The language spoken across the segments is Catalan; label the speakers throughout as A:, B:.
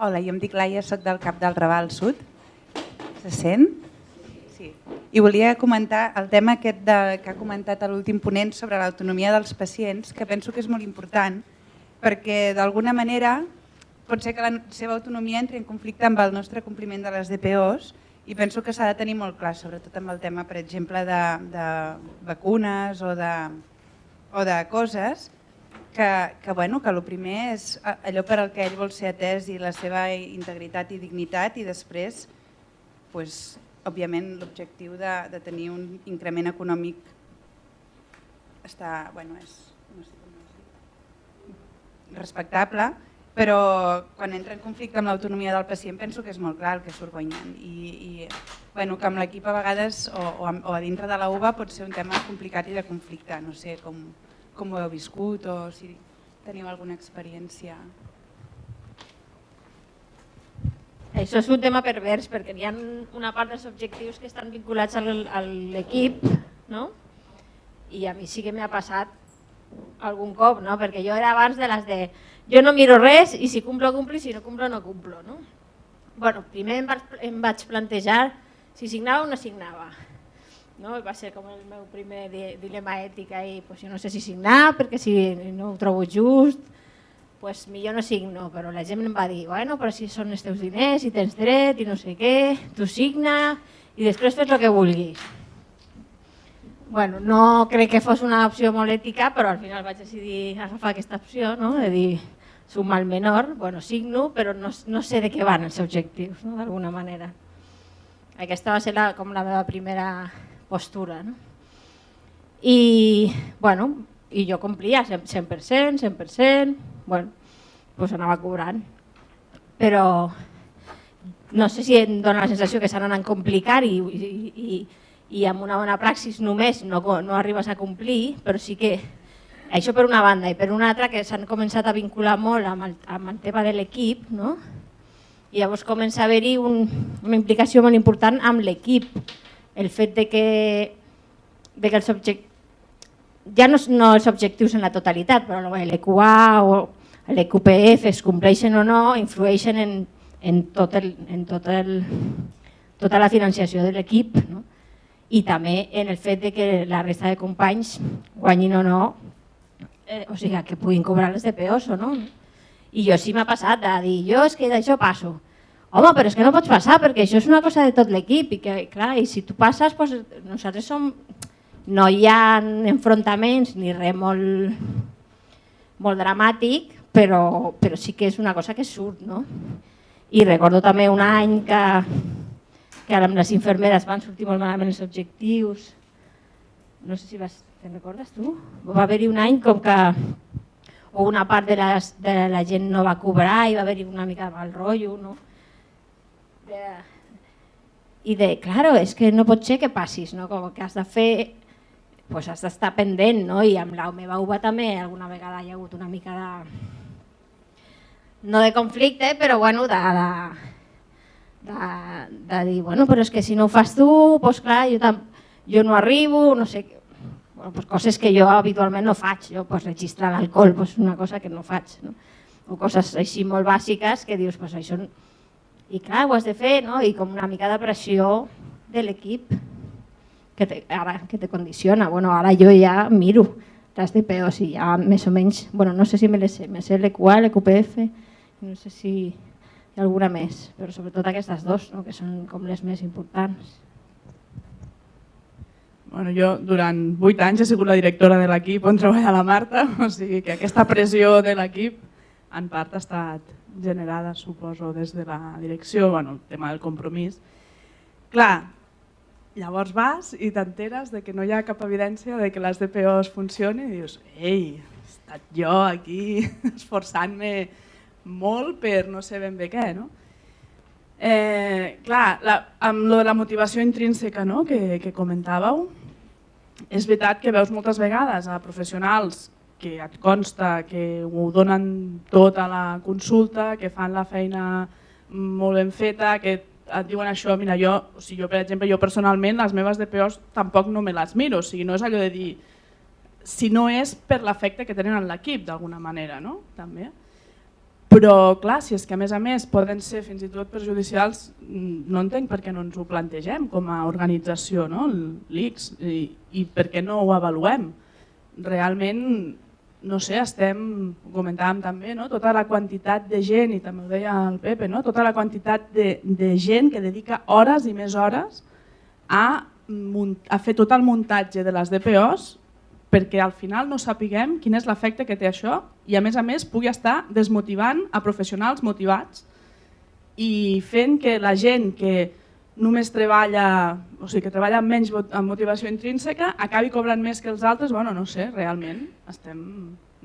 A: Hola, jo em dic Laia, soc del CAP del Raval Sud. Se sent? Sí. I volia comentar el tema aquest que ha comentat l'últim ponent sobre l'autonomia dels pacients, que penso que és molt important, perquè d'alguna manera pot ser que la seva autonomia entri en conflicte amb el nostre compliment de les DPOs i penso que s'ha de tenir molt clar, sobretot amb el tema, per exemple, de vacunes o de coses, que el primer és allò per al que ell vol ser atès i la seva integritat i dignitat, i després, òbviament, l'objectiu de tenir un increment econòmic està, respectable, però quan entra en conflicte amb l'autonomia del pacient penso que és molt clar el que surt guanyant i que amb l'equip a vegades o a dintre de la UBA pot ser un tema complicat i de conflicte, no sé com ho heu viscut o si teniu alguna experiència.
B: Això és un tema pervers perquè hi ha una part dels objectius que estan vinculats a l'equip, no? I a mi sí que m'ha passat algun cop, no? Perquè jo era abans de les de jo no miro res i si cumplo, cumplo i si no cumplo, no cumplo. No? Bueno, primer em vaig plantejar si signava o no signava. No? Va ser com el meu primer dilema ètic i jo no sé si signar perquè si no ho trobo just millor no signo, però la gent em va dir però si són els teus diners i tens dret i no sé què, tu signa i després fes el que vulguis. No crec que fos una opció molt ètica, però al final vaig decidir agafar aquesta opció, de dir sou mal menor, signo, però no sé de què van els objectius, d'alguna manera. Aquesta va ser com la meva primera postura. I jo complia 100%, anava cobrant. Però no sé si em dóna la sensació que s'han anat complicant i amb una bona praxis només no arribes a complir, però sí que això per una banda i per una altra que s'han començat a vincular molt amb el tema de l'equip, i llavors comença a haver-hi una implicació molt important amb l'equip. El fet de que els objectius, ja no els objectius en la totalitat, però l'EQA o l'EQPF es compleixen o no, influeixen en tota la financiació de l'equip i també en el fet que la resta de companys guanyin o no, o sigui, que puguin cobrar les DPOs o no. I jo sí m'ha passat de dir, jo és que d'això passo. Home, però és que no pots passar perquè això és una cosa de tot l'equip i que, clar, i si tu passes, nosaltres no hi ha enfrontaments ni res molt dramàtic, però sí que és una cosa que surt, no? I recordo també un any que amb les infermeres van sortir molt malament els objectius, no sé si te'n recordes tu? Va haver-hi un any com que una part de la gent no va cobrar i va haver-hi una mica de mal rotllo, no? I claro, és que no pot ser que passis, no? Com que has de fer, has d'estar pendent, no? I amb la meva UBA també alguna vegada hi ha hagut una mica no de conflicte, però de dir, però és que si no ho fas tu, clar, jo no arribo, no sé, coses que jo habitualment no faig, jo registrar l'alcohol és una cosa que no faig, o coses així molt bàsiques que dius, això, i clar, ho has de fer, i com una mica de pressió de l'equip que te condiciona. Ara jo ja miro les DPOs i ja més o menys, no sé si me sé l'EQA, l'EQPF, no sé si hi ha alguna més, però sobretot aquestes dues, que són com les més importants.
C: Jo durant 8 anys he sigut la directora de l'equip on treballa la Marta, o sigui que aquesta pressió de l'equip en part ha estat generada, suposo, des de la direcció, el tema del compromís. Clar, llavors vas i t'enteres que no hi ha cap evidència de que les DPOs funcionin i dius, ei, he estat jo aquí esforçant-me molt per no sé ben bé què, no? Clar, amb lo de la motivació intrínseca que comentàveu, és veritat que veus moltes vegades a professionals que et consta que ho donen tot a la consulta, que fan la feina molt ben feta, que et diuen això, mira, jo per exemple, jo personalment les meves DPOs tampoc no me les miro, o sigui, no és allò de dir, si no és per l'efecte que tenen en l'equip d'alguna manera, no? També. Però, clar, si és que a més poden ser fins i tot perjudicials, no entenc per què no ens ho plantegem com a organització, no? l'ICS, i per què no ho avaluem. Realment, no sé, ho comentàvem també, no? Tota la quantitat de gent, i també ho deia el Pepe, no? Tota la quantitat de gent que dedica hores i més hores a fer tot el muntatge de les DPOs perquè al final no sapiguem quin és l'efecte que té això i a més pugui estar desmotivant a professionals motivats i fent que la gent que només treballa, o sigui, que treballa amb menys motivació intrínseca acabi cobrant més que els altres. Bueno, no sé, realment estem,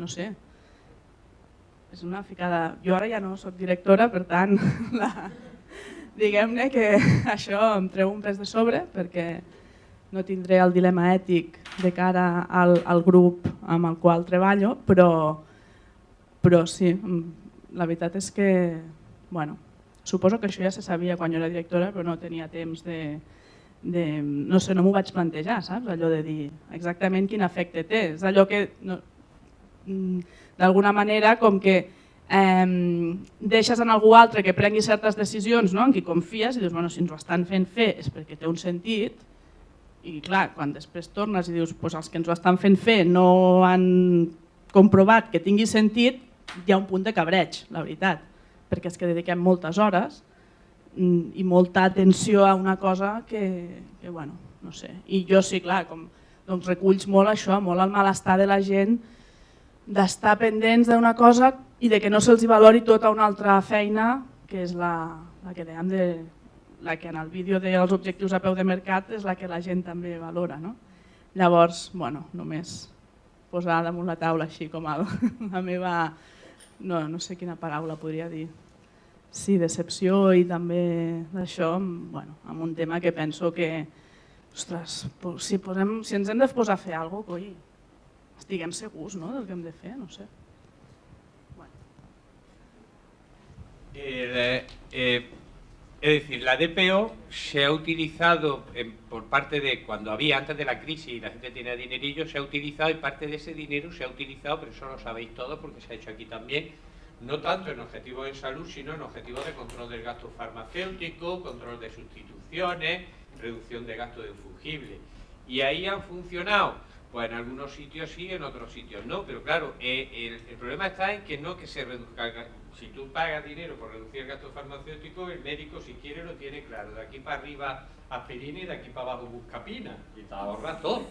C: no sé, és una ficada. Jo ara ja no soc directora, per tant, diguem-ne que això em treu un pes de sobre perquè no tindré el dilema ètic de cara al grup amb el qual treballo, però sí, la veritat és que, bueno, suposo que això ja se sabia quan jo era directora, però no tenia temps no sé, no m'ho vaig plantejar, saps? Allò de dir exactament quin efecte té. És allò que, d'alguna manera, com que deixes en algú altre que prengui certes decisions, no? En qui confies i dius, bueno, si ens ho estan fent fer és perquè té un sentit. I clar, quan després tornes i dius pues els que ens ho estan fent fer no han comprovat que tingui sentit, hi ha un punt de cabreig, la veritat, perquè és que dediquem moltes hores i molta atenció a una cosa que bueno, no sé. I jo sí, clar, doncs reculls molt això, molt el malestar de la gent d'estar pendents d'una cosa i de que no se'ls valori tota una altra feina, que és la que dèiem la que en el vídeo dels objectius a peu de mercat és la que la gent també valora. No? Llavors, bueno, només posar damunt la taula així com la meva, no sé quina paraula podria dir, sí, decepció i també d'això, bueno, amb un tema que penso que, ostres, si ens hem de posar a fer alguna cosa, coi, estiguem segurs, no?, del que hem de fer, no sé. Bueno.
D: Es decir, la DPO se ha utilizado por parte de cuando había antes de la crisis y la gente tenía dinerillo, se ha utilizado y parte de ese dinero se ha utilizado, pero eso lo sabéis todos porque se ha hecho aquí también, no tanto en objetivos de salud, sino en objetivos de control del gasto farmacéutico, control de sustituciones, reducción de gasto de infungibles. Y ahí han funcionado, pues en algunos sitios sí, en otros sitios no, pero claro, el problema está en que no que se reduzca. Si tú pagas dinero por reducir el gasto farmacéutico, el médico si quiere lo tiene claro. De aquí para arriba aspirina y de aquí para abajo buscapina. Y te ahorras todo.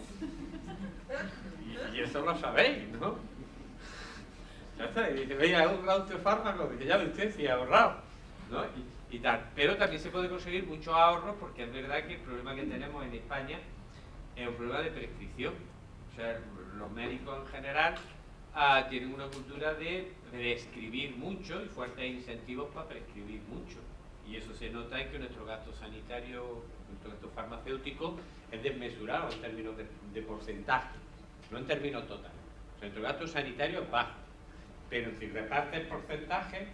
D: Y eso lo sabéis, ¿no? Ya está, y dice, veis, ha ahorrado usted fármaco. Dice, ya ve usted si ha ahorrado. ¿No? Y tal. Pero también se puede conseguir muchos ahorros porque es verdad que el problema que tenemos en España es un problema de prescripción. O sea, los médicos en general tienen una cultura de prescribir mucho y fuertes incentivos para prescribir mucho. Y eso se nota en que nuestro gasto sanitario, nuestro gasto farmacéutico es desmesurado en términos de porcentaje, no en términos totales. O sea, nuestro gasto sanitario es bajo, pero si repartes porcentaje,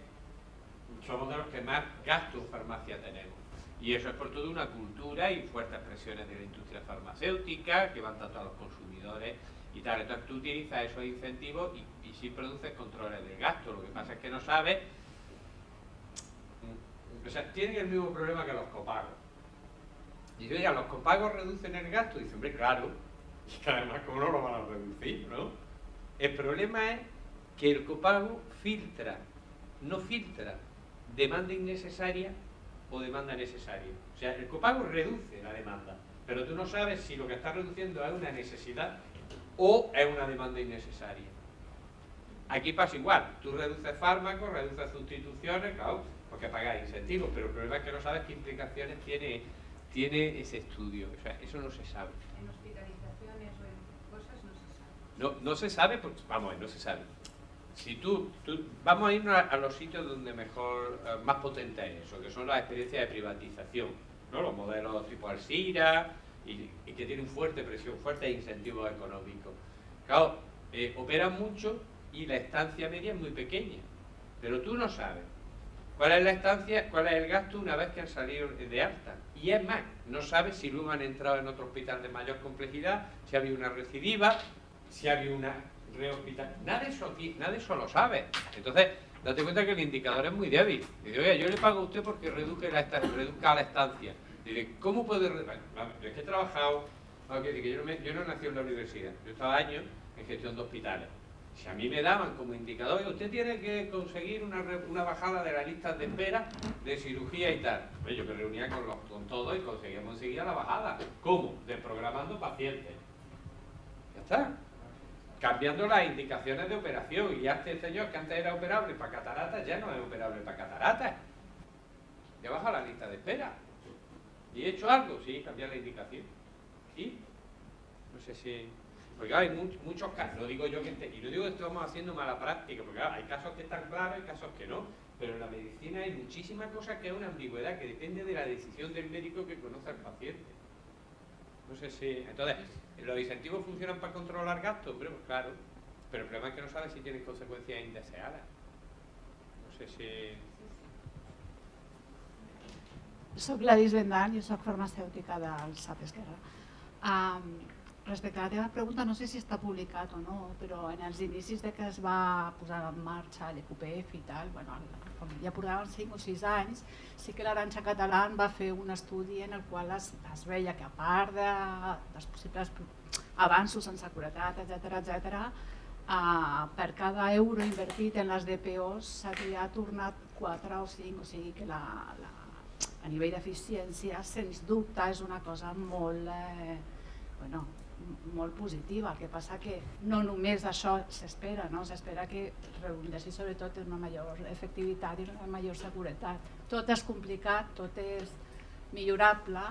D: somos de los que más gasto en farmacia tenemos. Y eso es por toda una cultura y fuertes presiones de la industria farmacéutica que van tanto a los consumidores y tal. Entonces tú utilizas esos incentivos y sí produces controles del gasto. Lo que pasa es que no sabes, o sea, tienen el mismo problema que los copagos. Dice, oiga, ¿los copagos reducen el gasto? Dice, hombre, claro, y que además cómo no lo van a reducir, ¿no? El problema es que el copago no filtra demanda innecesaria o demanda necesaria. O sea, el copago reduce la demanda, pero tú no sabes si lo que estás reduciendo es una necesidad o es una demanda innecesaria. Aquí pasa igual, tú reduces fármacos, reduces sustituciones, claro, porque pagas incentivos, pero el problema es que no sabes qué implicaciones tiene ese estudio, o sea, eso no se sabe.
A: En hospitalizaciones o en cosas no se sabe.
D: No se sabe, porque, vamos, no se sabe. Si vamos a irnos a los sitios donde más potente es eso, que son las experiencias de privatización, ¿no? Los modelos tipo Alcira y que tienen fuerte presión, fuertes incentivos económicos. Claro, operan mucho y la estancia media es muy pequeña, pero tú no sabes cuál es la estancia, cuál es el gasto una vez que han salido de alta. Y es más, no sabes si luego han entrado en otro hospital de mayor complejidad, si ha habido una recidiva, si ha habido una rehospital. Nada de eso lo sabes. Entonces, date cuenta que el indicador es muy débil. Dice, oye, yo le pago a usted porque reduzca la estancia. Dice, ¿cómo puede reducir? Bueno, yo es que he trabajado, yo no nací en la universidad, yo estaba años en gestión de hospitales. Si a mí me daban como indicador, usted tiene que conseguir una bajada de las listas de espera de cirugía y tal. Pues yo me reunía con todos y conseguía la bajada. ¿Cómo? Desprogramando pacientes. Ya está. Cambiando las indicaciones de operación. Y ya este señor que antes era operable para cataratas, ya no es operable para cataratas. Ya baja la lista de espera. ¿Y he hecho algo? Sí, cambiar la indicación. ¿Y? No sé si... Porque hay muchos casos, no digo yo que y no digo que estamos haciendo mala práctica, porque hay casos que están claros y casos que no, pero en la medicina hay muchísimas cosas que es una ambigüedad que depende de la decisión del médico que conoce al paciente. No sé si... Entonces, ¿los incentivos funcionan para controlar gastos? Pero pues claro, pero el problema es que no sabes si tienen consecuencias indeseadas. No sé si...
E: Soc Gladys Vendant, jo soc farmacèutica del SAP Esquerra. Respecte a la teva pregunta, no sé si està publicat o no, però en els inicis de que es va posar en marxa l'EQPF i tal, bueno, ja portaven 5 o 6 anys, sí que l'Arantxa Catalán va fer un estudi en el qual es veia que a part dels possibles avanços en seguretat, etc., per cada euro invertit en les DPOs s'havia tornat 4 o 5, o sigui que a nivell d'eficiència, sens dubte, és una cosa molt positiva. El que passa que no només això s'espera, s'espera que redundeixi sobretot en una major efectivitat i una major seguretat. Tot és complicat, tot és millorable,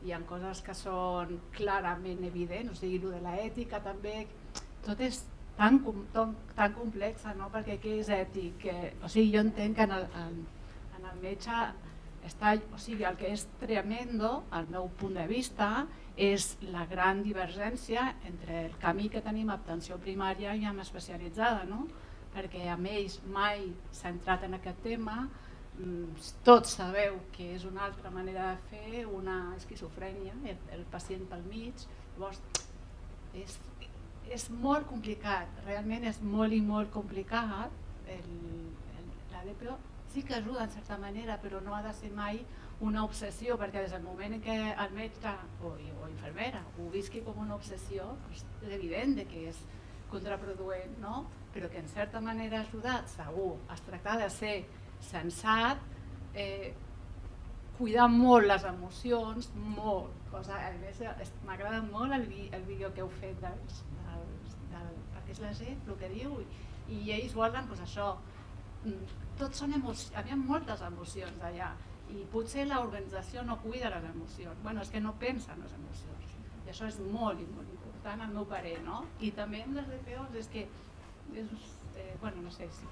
E: hi ha coses que són clarament evidents, o sigui, de l'ètica també, tot és tan complex, perquè què és ètic? O sigui, jo entenc que en el metge el que és tremendo, al meu punt de vista, és la gran divergència entre el camí que tenim a atenció primària i amb especialitzada, perquè amb ells mai s'ha entrat en aquest tema, tots sabeu que és una altra manera de fer una esquizofrènia, el pacient pel mig, llavors és molt complicat, realment és molt i molt complicat. La DPO sí que ajuda en certa manera, però no ha de ser mai una obsessió, perquè des del moment en què el metge o infermera ho visqui com una obsessió, és evident que és contraproduent, però que en certa manera ha ajudat, segur. Es tracta de ser sensat, cuidar molt les emocions, molt. A més, m'agrada molt el vídeo que heu fet perquè és la gent el que diu, i ells volen això. Tots són emocions, hi havia moltes emocions allà i potser l'organització no cuida les emocions, és que no pensa en les emocions i això és molt i molt important al meu parer, I també amb les DPOs és que, no sé si